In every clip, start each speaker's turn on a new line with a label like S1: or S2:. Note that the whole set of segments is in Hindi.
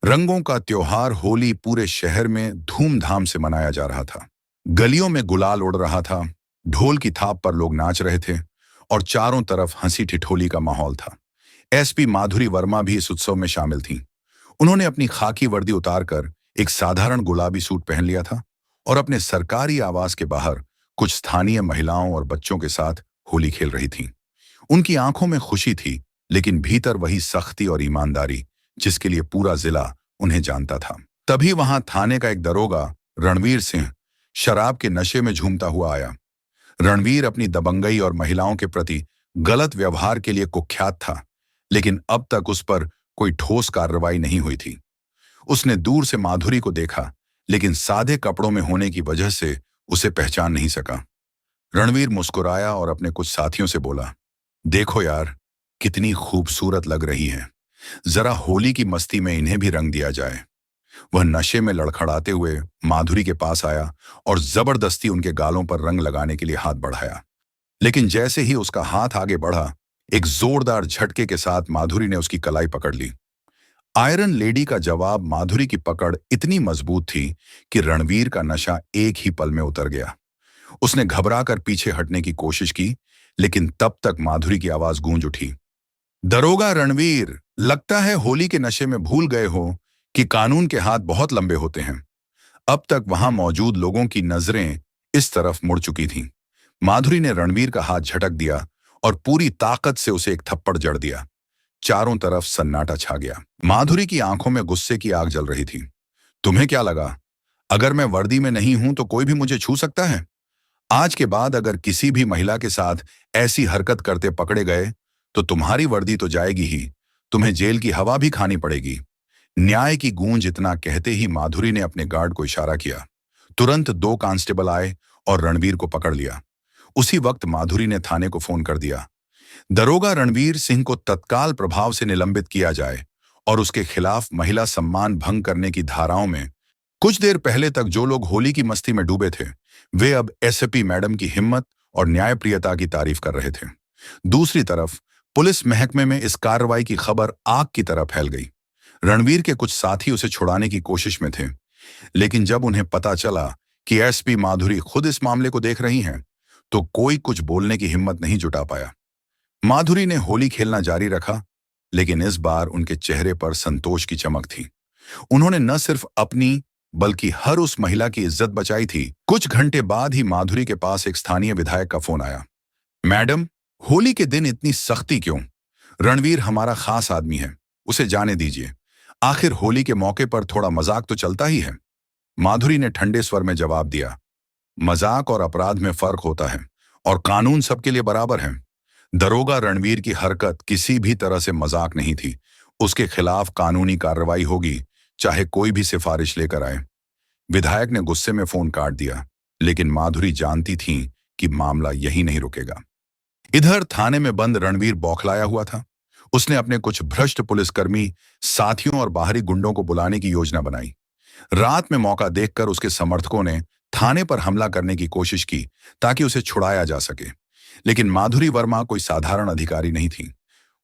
S1: रंगों का त्योहार होली पूरे शहर में धूमधाम से मनाया जा रहा था। गलियों में गुलाल उड़ रहा था, ढोल की थाप पर लोग नाच रहे थे और चारों तरफ हंसी ठिठोली का माहौल था। एसपी माधुरी वर्मा भी इस उत्सव में शामिल थीं। उन्होंने अपनी खाकी वर्दी उतारकर एक साधारण गुलाबी सूट पहन लिया था और अपने सरकारी आवास के बाहर कुछ स्थानीय महिलाओं और बच्चों के साथ होली खेल रही थीं। उनकी आंखों में खुशी थी, लेकिन भीतर वही सख्ती और ईमानदारी जिसके लिए पूरा जिला उन्हें जानता था। तभी वहां थाने का एक दरोगा रणवीर सिंह शराब के नशे में झूमता हुआ आया। रणवीर अपनी दबंगई और महिलाओं के प्रति गलत व्यवहार के लिए कुख्यात था, लेकिन अब तक उस पर कोई ठोस कार्रवाई नहीं हुई थी। उसने दूर से माधुरी को देखा, लेकिन सादे कपड़ों में होने की वजह से उसे पहचान नहीं सका। रणवीर मुस्कुराया और अपने कुछ साथियों से बोला, देखो यार, कितनी खूबसूरत लग रही है। जरा होली की मस्ती में इन्हें भी रंग दिया जाए। वह नशे में लड़खड़ाते हुए माधुरी के पास आया और जबरदस्ती उनके गालों पर रंग लगाने के लिए हाथ बढ़ाया। लेकिन जैसे ही उसका हाथ आगे बढ़ा, एक जोरदार झटके के साथ माधुरी ने उसकी कलाई पकड़ ली। आयरन लेडी का जवाब माधुरी की पकड़ इतनी मजबूत थी कि रणवीर का नशा एक ही पल में उतर गया। उसने घबराकर पीछे हटने की कोशिश की, लेकिन तब तक माधुरी की आवाज गूंज उठी, दरोगा रणवीर, लगता है होली के नशे में भूल गए हो कि कानून के हाथ बहुत लंबे होते हैं। अब तक वहां मौजूद लोगों की नजरें इस तरफ मुड़ चुकी थीं। माधुरी ने रणवीर का हाथ झटक दिया और पूरी ताकत से उसे एक थप्पड़ जड़ दिया। चारों तरफ सन्नाटा छा गया। माधुरी की आंखों में गुस्से की आग जल रही थी। तुम्हें क्या लगा, अगर मैं वर्दी में नहीं हूं तो कोई भी मुझे छू सकता है? आज के बाद अगर किसी भी महिला के साथ ऐसी हरकत करते पकड़े गए तो तुम्हारी वर्दी तो जाएगी ही, तुम्हें जेल की हवा भी खानी पड़ेगी। न्याय की गूंज इतना कहते ही माधुरी ने अपने गार्ड को इशारा किया। तुरंत 2 कांस्टेबल आए और रणवीर को पकड़ लिया। उसी वक्त माधुरी ने थाने को फोन कर दिया। दरोगा रणवीर सिंह को तत्काल प्रभाव से निलंबित किया जाए और उसके खिलाफ महिला सम्मान भंग करने की धाराओं में। कुछ देर पहले तक जो लोग होली की मस्ती में डूबे थे, वे अब एसपी मैडम की हिम्मत और न्यायप्रियता की तारीफ कर रहे थे। दूसरी तरफ पुलिस महकमे में इस कार्रवाई की खबर आग की तरह फैल गई। रणवीर के कुछ साथी उसे छुड़ाने की कोशिश में थे, लेकिन जब उन्हें पता चला कि एसपी माधुरी खुद इस मामले को देख रही हैं, तो कोई कुछ बोलने की हिम्मत नहीं जुटा पाया। माधुरी ने होली खेलना जारी रखा, लेकिन इस बार उनके चेहरे पर संतोष की चमक थी। उन्होंने न सिर्फ अपनी बल्कि हर उस महिला की इज्जत बचाई थी। कुछ घंटे बाद ही माधुरी के पास एक स्थानीय विधायक का फोन आया। मैडम, होली के दिन इतनी सख्ती क्यों? रणवीर हमारा खास आदमी है, उसे जाने दीजिए। आखिर होली के मौके पर थोड़ा मजाक तो चलता ही है। माधुरी ने ठंडे स्वर में जवाब दिया, मजाक और अपराध में फर्क होता है और कानून सबके लिए बराबर है। दरोगा रणवीर की हरकत किसी भी तरह से मजाक नहीं थी। उसके खिलाफ कानूनी कार्रवाई होगी, चाहे कोई भी सिफारिश लेकर आए। विधायक ने गुस्से में फोन काट दिया, लेकिन माधुरी जानती थी कि मामला यही नहीं रुकेगा। इधर थाने में बंद रणवीर बौखलाया हुआ था। उसने अपने कुछ भ्रष्ट पुलिसकर्मी साथियों और बाहरी गुंडों को बुलाने की योजना बनाई। रात में मौका देखकर उसके समर्थकों ने थाने पर हमला करने की कोशिश की ताकि उसे छुड़ाया जा सके, लेकिन माधुरी वर्मा कोई साधारण अधिकारी नहीं थी।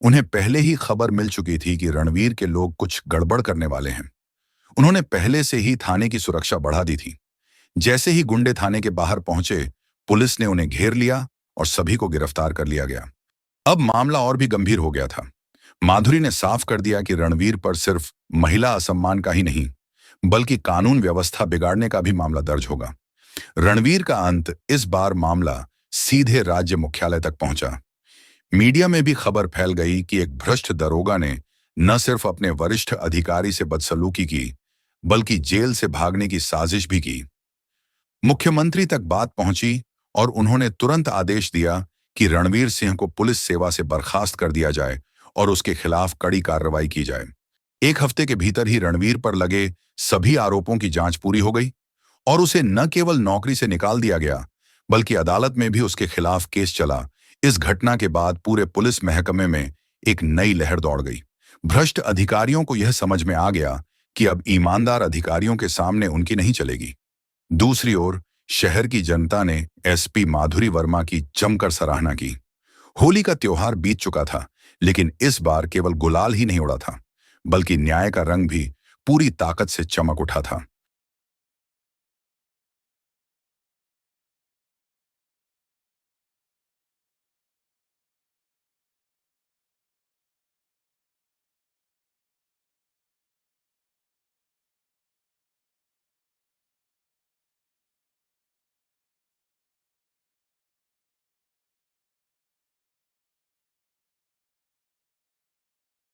S1: उन्हें पहले ही खबर मिल चुकी थी कि रणवीर के लोग कुछ गड़बड़ करने वाले हैं। उन्होंने पहले से ही थाने की सुरक्षा बढ़ा दी थी। जैसे ही गुंडे थाने के बाहर पहुंचे, पुलिस ने उन्हें घेर लिया और सभी को गिरफ्तार कर लिया गया। अब मामला और भी गंभीर हो गया था। माधुरी ने साफ कर दिया कि रणवीर पर सिर्फ महिला असम्मान का ही नहीं, बल्कि कानून व्यवस्था बिगाड़ने का भी मामला दर्ज होगा। रणवीर का अंत इस बार मामला सीधे राज्य मुख्यालय तक पहुंचा। मीडिया में भी खबर फैल गई कि एक भ्रष्ट दरोगा ने न सिर्फ अपने वरिष्ठ अधिकारी से बदसलूकी की, बल्कि जेल से भागने की साजिश भी की। मुख्यमंत्री तक बात पहुंची और उन्होंने तुरंत आदेश दिया कि रणवीर सिंह को पुलिस सेवा से बर्खास्त कर दिया जाए और उसके खिलाफ कड़ी कार्रवाई की जाए। 1 हफ्ते के भीतर ही रणवीर पर लगे सभी आरोपों की जांच पूरी हो गई और उसे न केवल नौकरी से निकाल दिया गया, बल्कि अदालत में भी उसके खिलाफ केस चला। इस घटना के बाद पूरे पुलिस महकमे में एक नई लहर दौड़ गई। भ्रष्ट अधिकारियों को यह समझ में आ गया कि अब ईमानदार अधिकारियों के सामने उनकी नहीं चलेगी। दूसरी ओर शहर की जनता ने एसपी माधुरी वर्मा की जमकर सराहना की। होली का त्योहार बीत चुका था, लेकिन इस बार केवल गुलाल ही नहीं उड़ा था, बल्कि न्याय का रंग भी पूरी ताकत से चमक उठा था।